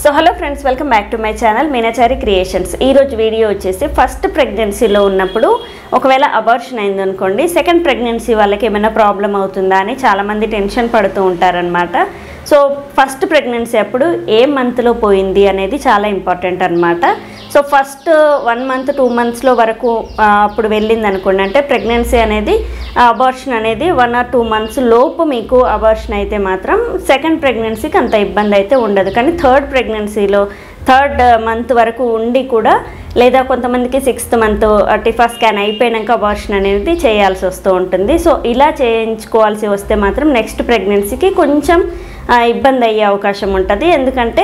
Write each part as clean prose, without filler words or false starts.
So hello friends, welcome back to my channel Meenachari creations. ఈరోజు video వచ్చేసి first ప్రెగ్నెన్సీలో ఉన్నప్పుడు ఒకవేళ అబార్షన్ అయిందనుకోండి, సెకండ్ ప్రెగ్నెన్సీ వాళ్ళకి ఏమైనా ప్రాబ్లం అవుతుందా అని చాలామంది టెన్షన్ పడుతూ ఉంటారనమాట. సో ఫస్ట్ ప్రెగ్నెన్సీ అప్పుడు ఏ మంత్లో పోయింది అనేది చాలా ఇంపార్టెంట్ అనమాట. సో ఫస్ట్ 1 మంత్ 2 మంత్స్లో వరకు అప్పుడు వెళ్ళింది అనుకోండి, అంటే ప్రెగ్నెన్సీ అనేది అబార్షన్ అనేది 1 or 2 మంత్స్ లోపు మీకు అబార్షన్ అయితే మాత్రం సెకండ్ ప్రెగ్నెన్సీకి అంత ఇబ్బంది అయితే ఉండదు. కానీ థర్డ్ ప్రెగ్నెన్సీలో 3rd మంత్ వరకు ఉండి కూడా, లేదా కొంతమందికి 6th మంత్ టిఫా స్కాన్ అయిపోయాక అబార్షన్ అనేది చేయాల్సి వస్తూ ఉంటుంది. సో ఇలా చేయించుకోవాల్సి వస్తే మాత్రం నెక్స్ట్ ప్రెగ్నెన్సీకి కొంచెం ఇబ్బంది అయ్యే అవకాశం ఉంటుంది. ఎందుకంటే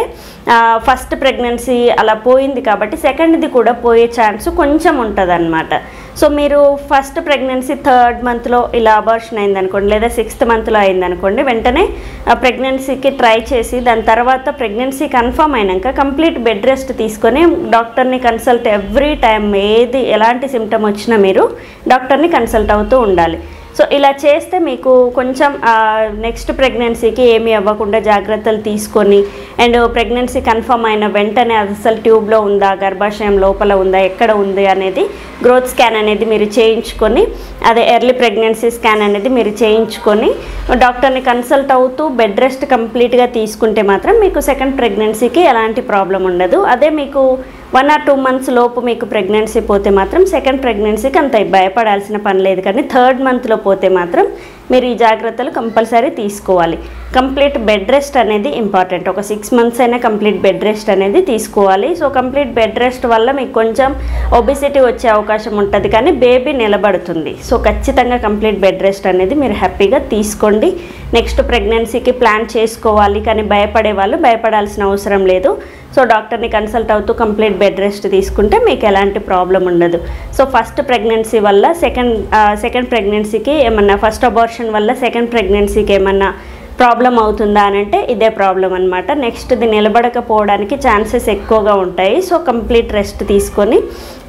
ఫస్ట్ ప్రెగ్నెన్సీ అలా పోయింది కాబట్టి సెకండ్ది కూడా పోయే ఛాన్స్ కొంచెం ఉంటుంది అన్నమాట. సో మీరు ఫస్ట్ ప్రెగ్నెన్సీ 3rd మంత్లో ఇలా అబార్షన్ అయిందనుకోండి, లేదా 6th మంత్లో అయిందనుకోండి, వెంటనే ప్రెగ్నెన్సీకి ట్రై చేసి దాని తర్వాత ప్రెగ్నెన్సీ కన్ఫర్మ్ అయినాక కంప్లీట్ బెడ్ రెస్ట్ తీసుకొని డాక్టర్ని కన్సల్ట్ ఎవ్రీ టైం ఎలాంటి సిమ్టమ్ వచ్చినా మీరు డాక్టర్ని కన్సల్ట్ అవుతూ ఉండాలి. సో ఇలా చేస్తే మీకు కొంచెం నెక్స్ట్ ప్రెగ్నెన్సీకి ఏమీ అవ్వకుండా జాగ్రత్తలు తీసుకొని, అండ్ ప్రెగ్నెన్సీ కన్ఫర్మ్ అయిన వెంటనే అసలు ట్యూబ్లో ఉందా, గర్భాశయం లోపల ఉందా, ఎక్కడ ఉంది అనేది గ్రోత్ స్కాన్ అనేది మీరు చేయించుకొని, అదే ఎర్లీ ప్రెగ్నెన్సీ స్కాన్ అనేది మీరు చేయించుకొని డాక్టర్ని కన్సల్ట్ అవుతూ బెడ్ రెస్ట్ కంప్లీట్గా తీసుకుంటే మాత్రం మీకు సెకండ్ ప్రెగ్నెన్సీకి ఎలాంటి ప్రాబ్లం ఉండదు. అదే మీకు 1 or 2 మంత్స్ లోపు మీకు ప్రెగ్నెన్సీ పోతే మాత్రం సెకండ్ ప్రెగ్నెన్సీకి అంత భయపడాల్సిన పని లేదు. కానీ 3rd మంత్లో పోతే మాత్రం మీరు ఈ జాగ్రత్తలు కంపల్సరీ తీసుకోవాలి. కంప్లీట్ బెడ్ రెస్ట్ అనేది ఇంపార్టెంట్. ఒక 6 మంత్స్ అయినా కంప్లీట్ బెడ్ రెస్ట్ అనేది తీసుకోవాలి. సో కంప్లీట్ బెడ్ రెస్ట్ వల్ల మీకు కొంచెం ఒబిసిటీ వచ్చే అవకాశం ఉంటుంది, కానీ బేబీ నిలబడుతుంది. సో ఖచ్చితంగా కంప్లీట్ బెడ్ రెస్ట్ అనేది మీరు హ్యాపీగా తీసుకోండి. నెక్స్ట్ ప్రెగ్నెన్సీకి ప్లాన్ చేసుకోవాలి, కానీ భయపడే వాళ్ళు భయపడాల్సిన అవసరం లేదు. సో డాక్టర్ని కన్సల్ట్ అవుతూ కంప్లీట్ బెడ్ రెస్ట్ తీసుకుంటే మీకు ఎలాంటి ప్రాబ్లం ఉండదు. సో ఫస్ట్ ప్రెగ్నెన్సీ వల్ల సెకండ్ ప్రెగ్నెన్సీకి ఏమన్నా, ఫస్ట్ అబార్షన్ వల్ల సెకండ్ ప్రెగ్నెన్సీకి ఏమన్నా ప్రాబ్లం అవుతుందా అని అంటే ఇదే ప్రాబ్లం అనమాట. నెక్స్ట్ది నిలబడకపోవడానికి ఛాన్సెస్ ఎక్కువగా ఉంటాయి. సో కంప్లీట్ రెస్ట్ తీసుకొని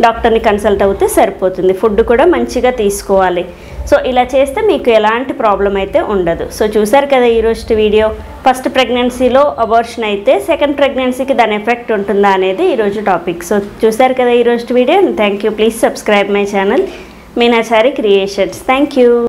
డాక్టర్ని కన్సల్ట్ అవుతే సరిపోతుంది. ఫుడ్ కూడా మంచిగా తీసుకోవాలి. సో ఇలా చేస్తే మీకు ఎలాంటి ప్రాబ్లం అయితే ఉండదు. సో చూసారు కదా ఈరోజు వీడియో. ఫస్ట్ ప్రెగ్నెన్సీలో అబార్షన్ అయితే సెకండ్ ప్రెగ్నెన్సీకి దాని ఎఫెక్ట్ ఉంటుందా అనేది ఈరోజు టాపిక్. సో చూసారు కదా ఈరోజు video. Thank you. Please subscribe my channel Meenachari creations. Thank you.